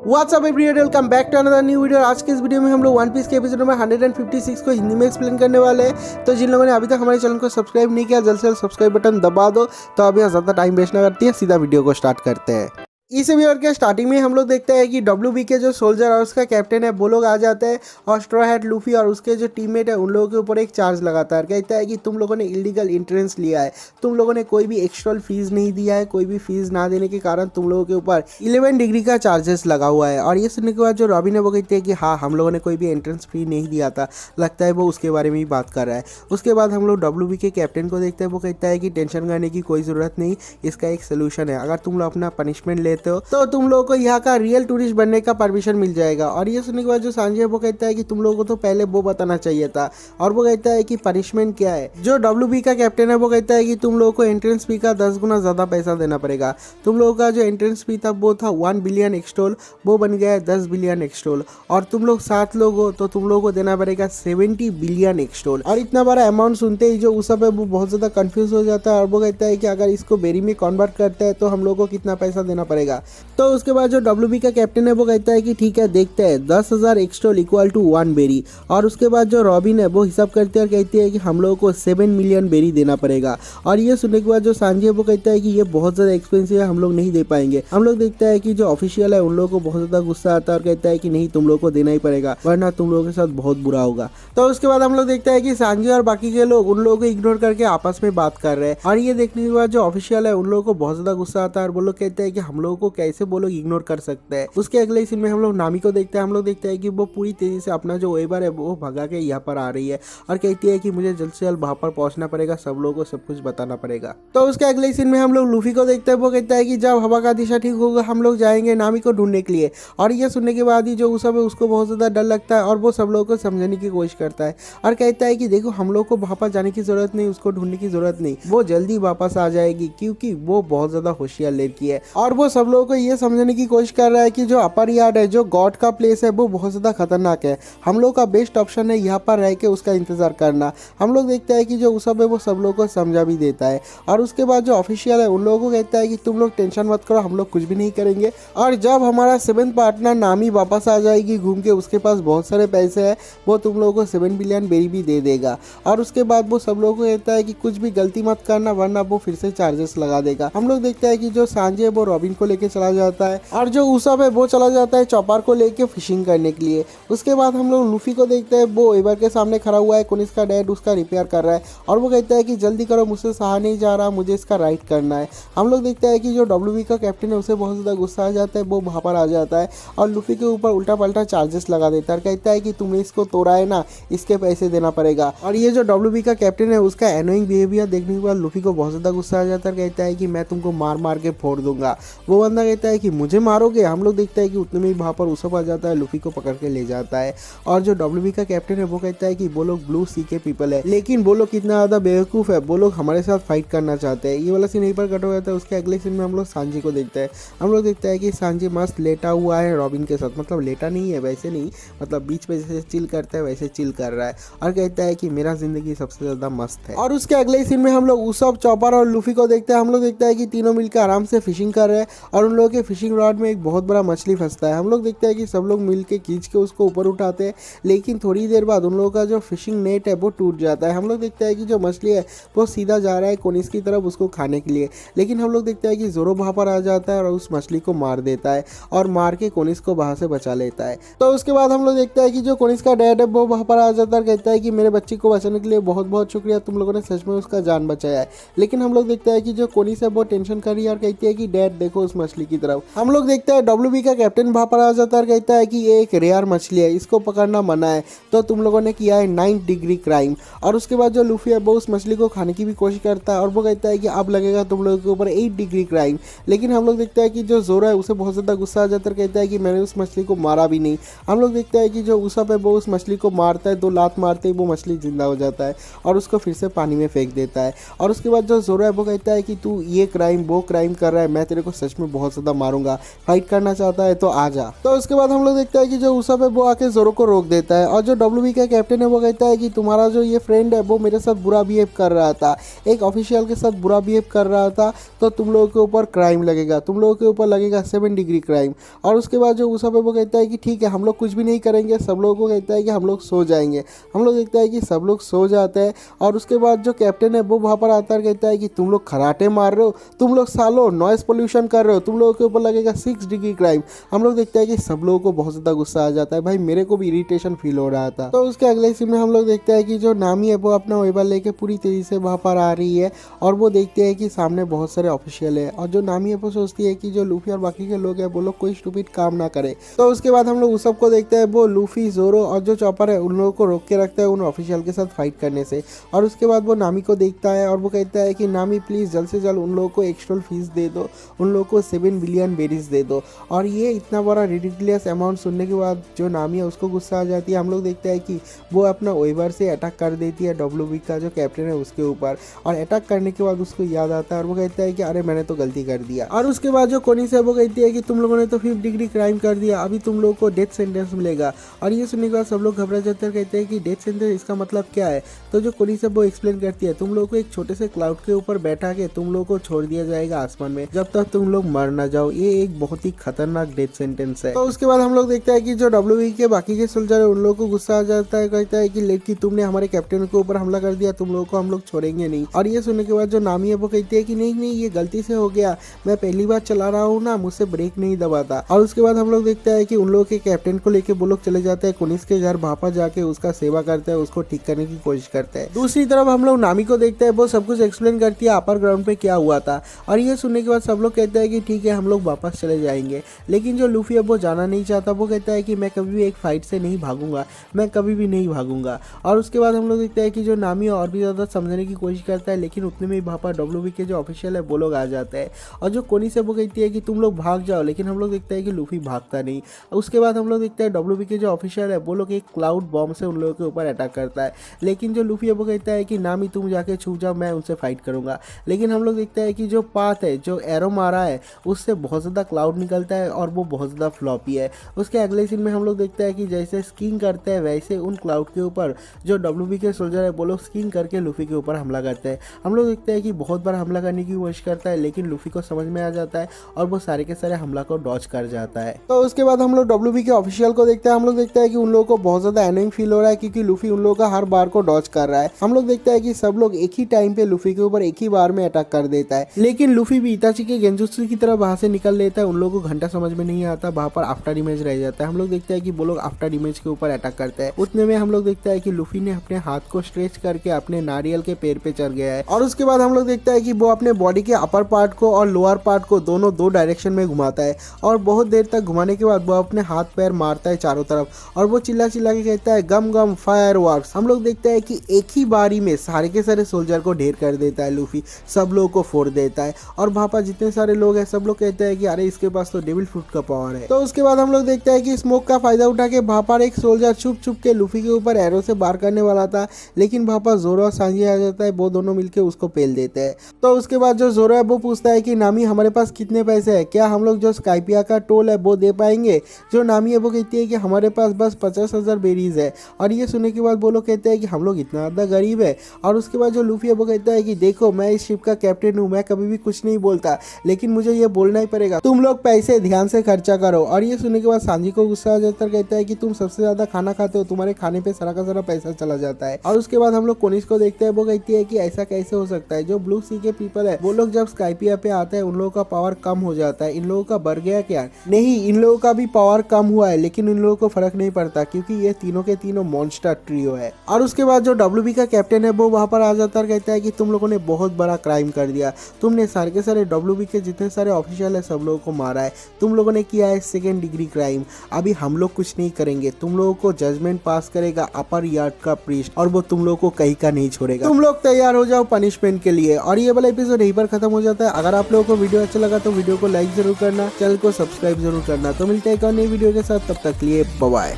WhatsApp everyone, welcome back to another new video. आज के इस वीडियो में हम लोग वन पीस के एपिसोड नंबर 156 को हिंदी में एक्सप्लेन करने वाले हैं। तो जिन लोगों ने अभी तक हमारे चैनल को सब्सक्राइब नहीं किया, जल्द से जल्द सब्सक्राइब बटन दबा दो। तो अभी ज़्यादा टाइम वेस्ट ना करती है, सीधा वीडियो को स्टार्ट करते हैं। इस वीडियो के स्टार्टिंग में हम लोग देखते हैं कि WB के जो सोल्जर और उसका कैप्टन है वो लोग आ जाते हैं और स्ट्रॉ हैट लूफी और उसके जो टीममेट है उन लोगों के ऊपर एक चार्ज लगाता है। कहता है कि तुम लोगों ने इलीगल एंट्रेंस लिया है, तुम लोगों ने कोई भी एक्स्ट्रा फीस नहीं दिया है, कोई भी फीस ना देने के कारण तुम लोगों के ऊपर 11 डिग्री का चार्जेस लगा हुआ है। और ये सुनने के बाद जो रॉबिन है वो कहते हैं कि हाँ, हम लोगों ने कोई भी एंट्रेंस फी नहीं दिया था। लगता है वो उसके बारे में ही बात कर रहा है। उसके बाद हम लोग WB के कैप्टन को देखते हैं, वो कहता है कि टेंशन करने की कोई ज़रूरत नहीं, इसका एक सोल्यूशन है। अगर तुम लोग अपना पनिशमेंट लेते हो तो तुम लोग को यहाँ का रियल टूरिस्ट बनने का परमिशन मिल जाएगा। और ये सुनने के बाद जो सांजी है वो कहता है कि तुम लोगों को तो पहले वो बताना चाहिए था। और वो कहता है कि पनिशमेंट क्या है। जो WB का कैप्टन है वो कहता है कि तुम लोगों को एंट्रेंस फी का 10 गुना ज़्यादा पैसा देना पड़ेगा। तुम लोगों का जो एंट्रेंस फी था वो था 1 बिलियन एक्सटोल, वो बन गया है 10 बिलियन एक्सटोल। और तुम लोग 7 लोग हो तो तुम लोगों को देना पड़ेगा 70 बिलियन एक्सटोल। और इतना बड़ा अमाउंट सुनते ही जो उसब है वो बहुत ज़्यादा कन्फ्यूज हो जाता है। और वो कहता है कि अगर इसको बेरी में कन्वर्ट करते हैं तो हम लोग को कितना पैसा देना पड़ेगा। तो उसके बाद जो WB का कैप्टन है वो कहता है कि ठीक है, देखते हैं, 10,000 एक्स्ट्रोल इक्वल टू 1 बेरी। और उसके बाद जो रॉबिन है वो हिसाब करते हैं और कहती है कि हम लोगों को 7 मिलियन बेरी देना पड़ेगा। और ये सुनने के बाद जो सांजी है वो कहता है कि ये बहुत ज़्यादा एक्सपेंसिव है, हम लोग नहीं दे पाएंगे। हम लोग देखते हैं कि जो ऑफिशियल है उन लोगों को बहुत ज़्यादा गुस्सा आता है और कहता है कि नहीं, तुम लोगों को देना ही पड़ेगा वरना तुम लोगों के साथ बहुत बुरा होगा। तो उसके बाद हम लोग देखते हैं कि सांजी और बाकी के लोग उन लोगों को इग्नोर करके आपस में बात कर रहे हैं। और ये देखने के बाद जो ऑफिशियल है उन लोगों को बहुत ज़्यादा गुस्सा आता है और वो लोग कहते हैं कि हम लोगों को कैसे वो लोग इग्नोर कर सकते हैं। उसके अगले सीन में हम लोग नामी को देखते हैं। हम लोग देखते हैं कि वो पूरी तेजी से अपना जो वेबर है वो भगा के यहाँ पर आ रही है और कहती है कि मुझे जल्द से जल्द वहाँ पर पहुँचना पड़ेगा, सब लोगों को सब कुछ बताना पड़ेगा। तो उसके अगले सीन में हम लोग लूफी को देखते हैं। वो कहता है कि जब हवा का दिशा ठीक होगा हम लोग जाएंगे नामी को ढूंढने के लिए। और ये सुनने के बाद ही जो उसब है उसको बहुत ज़्यादा डर लगता है और वो सब लोगों को समझाने की कोशिश करता है और कहता है कि देखो, हम लोग को वहाँ पर जाने की ज़रूरत नहीं, उसको ढूंढने की ज़रूरत नहीं, वो जल्दी वापस आ जाएगी क्योंकि वो बहुत ज़्यादा होशियार लड़की है। और वो सब लोगों को ये समझाने की कोशिश कर रहा है कि जो अपर यार्ड है, जो गॉड का प्लेस है, वो बहुत ज़्यादा खतरनाक है। हम लोग का बेस्ट ऑप्शन है यहाँ पर रह के उसका इंतज़ार करना। हम लोग देखते हैं कि जो उसब है वो सब लोगों को समझा भी देता है। और उसके बाद जो ऑफिशियल है उन लोगों को कहता है कि तुम लोग टेंशन मत करो, हम लोग कुछ भी नहीं करेंगे। और जब हमारा 7th पार्टनर नामी वापस आ जाएगी घूम के, उसके पास बहुत सारे पैसे हैं, वो तुम लोगों को 7 बिलियन बेरी भी दे देगा। और उसके बाद वो सब लोगों को कहता है कि कुछ भी गलती मत करना वरना वो फिर से चार्जेस लगा देगा। हम लोग देखते हैं कि जो सांजे है वो रॉबिन को लेके चला जाता है और जो उसब है वो चला जाता है चौपार को लेके फिशिंग करने के लिए। उसके बाद हम लोग लूफी को देखते हैं, वो एवर के सामने खड़ा हुआ है, कुनिस का डैड उसका रिपेयर कर रहा है और वो कहता है कि जल्दी करो, मुझसे सहा नहीं जा रहा, मुझे इसका राइट करना है। हम लोग देखते हैं कि जो WB का कैप्टन है उसे बहुत ज़्यादा गुस्सा आ जाता है, वो वहाँ पर आ जाता है और लूफी के ऊपर उल्टा पल्टा चार्जेस लगा देता है और कहता है कि तुमने इसको तोड़ा है ना, इसके पैसे देना पड़ेगा। और ये जो WB का कैप्टन है उसका एनोइंग बिहेवियर देखने के बाद लूफी को बहुत ज़्यादा गुस्सा आ जाता है, कहता है कि मैं तुमको मार मार के फोड़ दूंगा। वो बंदा कहता है कि मुझे मारोगे। हम लोग देखते हैं कि उतने में ही वहाँ पर उसब आ जाता है, लूफी को पकड़ के ले जाता है। और जो WB का कैप्टन है वो कहता है कि वो लोग ब्लू सी के पीपल है, लेकिन वो लोग कितना ज़्यादा बेवकूफ़ है, वो लोग हमारे साथ फाइट करना चाहते हैं। ये वाला सीन यहीं पर कट हो जाता है। उसके अगले सीन में हम लोग सांजी को देखते हैं। हम लोग देखते हैं कि सांजी मस्त लेटा हुआ है रॉबिन के साथ, मतलब लेटा नहीं है वैसे नहीं, मतलब बीच पे जैसे चिल करता है वैसे चिल कर रहा है और कहता है कि मेरा जिंदगी सबसे ज़्यादा मस्त है। और उसके अगले सीन में हम लोग उसब, चॉपर और लूफी को देखते हैं। हम लोग देखते हैं कि तीनों मिलकर आराम से फिशिंग कर रहे हैं और उन लोगों के फिशिंग रॉड में एक बहुत बड़ा मछली फंसता है। हम लोग देखते हैं कि सब लोग मिल के खींच के उसको ऊपर उठाते हैं, लेकिन थोड़ी देर बाद उन लोगों का जो फिशिंग नेट है वो टूट जाता है। हम लोग देखते हैं कि जो मछली है वो सीधा जा रहा है कोनिस की तरफ उसको खाने के लिए, लेकिन हम लोग देखते हैं कि जोरो वहाँ पर आ जाता है और उस मछली को मार देता है और मार के कोनिस को वहाँ से बचा लेता है। तो उसके बाद हम लोग देखते हैं कि जो कोनिस का डैड है वो वहाँ पर आ जाता है और कहता है कि मेरे बच्ची को बचाने के लिए बहुत बहुत शुक्रिया, तुम लोगों ने सच में उसका जान बचाया है। लेकिन हम लोग देखते हैं कि जो कोनिस है वो टेंशन कर रही है और कहती है कि डैड देखो उस मछली की तरफ। हम लोग देखते हैं WB का कैप्टन वहाँ पर आ जाता है और कहता है कि ये एक रेयर मछली है, इसको पकड़ना मना है, तो तुम लोगों ने किया है 9 डिग्री क्राइम। और उसके बाद जो लूफी है वो उस मछली को खाने की भी कोशिश करता है और वो कहता है कि अब लगेगा तुम लोगों के ऊपर 8 डिग्री क्राइम। लेकिन हम लोग देखते हैं कि जो जोरो है उसे बहुत ज़्यादा गुस्सा आ जाता है, कहता है कि मैंने उस मछली को मारा भी नहीं। हम लोग देखते हैं कि जो उसब है वो उस मछली को मारता है, 2 लात मारते ही वो मछली जिंदा हो जाता है और उसको फिर से पानी में फेंक देता है। और उसके बाद जो जोरो है वो कहता है कि तू ये क्राइम वो क्राइम कर रहा है, मैं तेरे को सच में बहुत ज्यादा मारूंगा, फाइट करना चाहता है तो आ जा। तो उसके बाद हम लोग देखते हैं कि जो उसब है वो आके जोरो को रोक देता है और जो डब्ल्यूबी का कैप्टन है वो कहता है कि तुम्हारा जो ये फ्रेंड है वो मेरे साथ बुरा बिहेव कर रहा था, एक ऑफिशियल के साथ बुरा बिहेव कर रहा था, तो तुम लोगों के ऊपर क्राइम लगेगा, तुम लोगों के ऊपर लगेगा 7 डिग्री क्राइम। और उसके बाद जो उसब है वो कहता है कि ठीक है हम लोग कुछ भी नहीं करेंगे, सब लोगों को कहता है कि हम लोग सो जाएंगे। हम लोग देखते हैं कि सब लोग सो जाते हैं और उसके बाद जो कैप्टन है वो वहाँ पर आता है, कहता है कि तुम लोग खराटे मार रहे हो, तुम लोग सालो नॉइस पोल्यूशन कर रहे हो, तुम लोगों के ऊपर लगेगा 6 डिग्री क्राइम। हम लोग देखते हैं कि सब लोगों को बहुत ज़्यादा गुस्सा आ जाता है, भाई मेरे को भी इरिटेशन फील हो रहा था। तो उसके अगले सीन में हम लोग देखते हैं कि जो नामी है वो अपना वेबल लेके पूरी तेजी से वहाँ पर आ रही है और वो देखते हैं कि सामने बहुत सारे ऑफिशियल है और जो नामी है वो सोचती है कि जो लूफी और बाकी के लोग हैं वो लोग कोई स्टूपिड काम ना करे। तो उसके बाद हम लोग उस सबको देखते हैं, वो लूफी, जोरो और जो चॉपर है उन लोगों को रोक के रखता है उन ऑफिशियल के साथ फाइट करने से। और उसके बाद वो नामी को देखता है और वो कहता है कि नामी प्लीज़ जल्द से जल्द उन लोगों को एक्स्ट्रा फीस दे दो, उन लोगों को 7 बिलियन बेरीज दे दो। और ये इतना बड़ा रिडिकुलस अमाउंट सुनने के बाद जो नामी है उसको गुस्सा आ जाती है। हम लोग देखते हैं कि वो अपना वेबर से अटैक कर देती है डब्ल्यूबी का जो कैप्टन है उसके ऊपर, और अटैक करने के बाद उसको याद आता है और वो कहता है कि अरे मैंने तो गलती कर दिया। और उसके बाद जो कोनिस है वो कहती है कि तुम लोगों ने तो 5 डिग्री क्राइम कर दिया, अभी तुम लोगों को डेथ सेंटेंस मिलेगा। और ये सुनने के बाद सब लोग घबरा जाते हैं, कहते हैं कि डेथ सेंटेंस इसका मतलब क्या है। तो जो कोनिस है वो एक्सप्लेन करती है, तुम लोगों को एक छोटे से क्लाउड के ऊपर बैठा के तुम लोगों को छोड़ दिया जाएगा आसमान में जब तक तुम लोग मर ना जाओ, ये एक बहुत ही खतरनाक डेथ सेंटेंस है। तो उसके बाद हम लोग देखते हैं कि जो डब्ल्यूबी के बाकी के सोल्जर है उन लोगों को गुस्सा आ जाता है, कहता है कि लेकिन तुमने हमारे कैप्टन के ऊपर हमला कर दिया, तुम लोगों को हम लोग छोड़ेंगे नहीं। और ये सुनने के बाद जो नामी है वो कहती है कि नहीं नहीं ये गलती से हो गया, मैं पहली बार चला रहा हूँ ना, मुझसे ब्रेक नहीं दबाता। और उसके बाद हम लोग देखते हैं कि उन लोगों के कैप्टन को लेके वो लोग चले जाते हैं कोनिस के घर, वहाँ पर जाके उसका सेवा करते हैं, उसको ठीक करने की कोशिश करते हैं। दूसरी तरफ हम लोग नामी को देखते हैं, वो सब कुछ एक्सप्लेन करती है अपर ग्राउंड पे क्या हुआ था। और ये सुनने के बाद सब लोग कहते हैं कि ठीक है हम लोग वापस चले जाएंगे। लेकिन जो लूफी है वो जाना नहीं चाहता, वो कहता है कि मैं कभी भी एक फाइट से नहीं भागूंगा, मैं कभी भी नहीं भागूंगा। और उसके बाद हम लोग देखते हैं कि जो नामी और भी ज़्यादा समझने की कोशिश करता है, लेकिन उतने में वहाँ पर डब्ल्यूबी के जो ऑफिशियल है वो लोग आ जाते हैं। और जो कोनिस है वो कहती है कि तुम लोग भाग जाओ, लेकिन हम लोग देखते हैं कि लूफी भागता नहीं। उसके बाद हम लोग देखते हैं डब्ल्यूबी के जो ऑफिशियल है वो लोग एक क्लाउड बॉम्ब से उन लोगों के ऊपर अटैक करता है, लेकिन जो लूफी है वो कहता है कि नामी तुम जाके छू जाओ, मैं उनसे फाइट करूंगा। लेकिन हम लोग देखते हैं कि जो पाथ है, जो एरो मारा है, उससे बहुत ज़्यादा क्लाउड निकलता है और वो बहुत ज़्यादा फ्लॉपी है। उसके अगले सीन में हम लोग देखते हैं कि जैसे स्कीइंग करते हैं वैसे उन क्लाउड के ऊपर जो डब्ल्यूबी के सोल्जर है वो लोग स्कीइंग करके लूफी के ऊपर हमला करते हैं। हम लोग देखते हैं कि बहुत बार हमला करने की कोशिश करता है, लेकिन लूफी को समझ में आ जाता है और वो सारे के सारे हमला को डॉज कर जाता है। तो उसके बाद हम लोग डब्ल्यूबी के ऑफिशियल को देखते हैं। हम लोग देखते हैं कि उन लोगों को बहुत ज़्यादा एनोइंग फील हो रहा है क्योंकि लूफी उन लोगों का हर बार को डॉज कर रहा है। हम लोग देखते हैं कि सब लोग एक ही टाइम पे लूफी के ऊपर एक ही बार में अटैक कर देता है, लेकिन लूफी भी इताची के गेंजुत्सु की तरह वहां से निकल लेता है। उन लोगों को घंटा समझ में नहीं आता, वहां पर आफ्टर इमेज रह जाता है। हम लोग देखते हैं कि वो लोग आफ्टर इमेज के ऊपर अटैक करते हैं। उतने में हम लोग देखते हैं कि लूफी ने अपने हाथ को स्ट्रेच करके अपने नारियल के पेड़ पे चढ़ गया है। और उसके बाद हम लोग देखते हैं कि वो अपने बॉडी के अपर पार्ट को और लोअर पार्ट को दोनों 2 डायरेक्शन में घुमाता है और बहुत देर तक घुमाने के बाद वो अपने हाथ पैर मारता है चारों तरफ और वो चिल्ला चिल्ला के कहता है गम गम फायर वर्क्स। हम लोग देखते हैं कि एक ही बारी में सारे के सारे सोल्जर को ढेर कर देता है लूफी, सब लोगों को फोड़ देता है। और वहाँ पर जितने सारे लोग हैं सब लोग कहते हैं कि अरे इसके पास तो डेविल फ्रूट का पावर है। तो उसके बाद हम लोग देखते हैं कि स्मोक का फायदा उठा के वहाँ पर एक सोल्जर छुप छुप के लूफी के ऊपर एरो से वार करने वाला था, लेकिन वहाँ पर जोरो और सांजी आ जाता है, वो दोनों मिलकर उसको पेल देते हैं। तो उसके बाद जो जोरो है वो पूछता है कि नामी हमारे पास कितने पैसे है, क्या हम लोग जो स्काइपिया का टोल है वो दे पाएंगे। जो नामी है वो कहती है कि हमारे पास बस 50,000 बेरीज है। और ये सुनने के बाद वो लोग कहते हैं कि हम लोग इतना ज़्यादा गरीब है। और उसके बाद जो लूफी है वो कहता है कि देखो मैं इस शिप का कैप्टन हूँ, मैं कभी भी कुछ नहीं बोलता, लेकिन मुझे ये बोलना ही पड़ेगा, तुम लोग पैसे ध्यान से खर्चा करो। और ये सुनने के बाद सांजी को गुस्सा आ जाता है, कहता है कि तुम सबसे ज्यादा खाना खाते हो, तुम्हारे खाने पे सारा का सारा पैसा चला जाता है। और उसके बाद हम लोग कोनिस को देखते हैं, वो कहती है कि ऐसा कैसे हो सकता है, जो ब्लू सी के पीपल है वो लोग जब स्काइपिया पे आते हैं उन लोगों का पावर कम हो जाता है, इन लोगों का बढ़ गया क्या? नहीं, इन लोगों का भी पावर कम हुआ है, लेकिन इन लोगों को फर्क नहीं पड़ता क्योंकि ये तीनों के तीनों मॉन्स्टर ट्रियो है। और उसके बाद जो डब्ल्यूबी का कैप्टन है वो वहाँ पर आ जाता है, कहता है कि तुम लोगों ने बहुत बड़ा क्राइम कर दिया, तुमने सारे के सारे डब्ल्यूबी के जितने सारे ऑफिशियल है सब लोगों को मारा है, तुम लोगों ने किया है 2nd डिग्री क्राइम। अभी हम लोग कुछ नहीं करेंगे, तुम लोगों को जजमेंट पास करेगा अपर यार्ड का प्रीस्ट और वो तुम लोगों को कहीं का नहीं छोड़ेगा। तुम लोग तैयार हो जाओ पनिशमेंट के लिए। और ये वाला एपिसोड यहीं पर खत्म हो जाता है। अगर आप लोगों को वीडियो अच्छा लगा तो वीडियो को लाइक जरूर करना, चैनल को सब्सक्राइब जरूर करना। तो मिलते हैं एक और नई वीडियो के साथ, तब तक के लिए बाय बाय।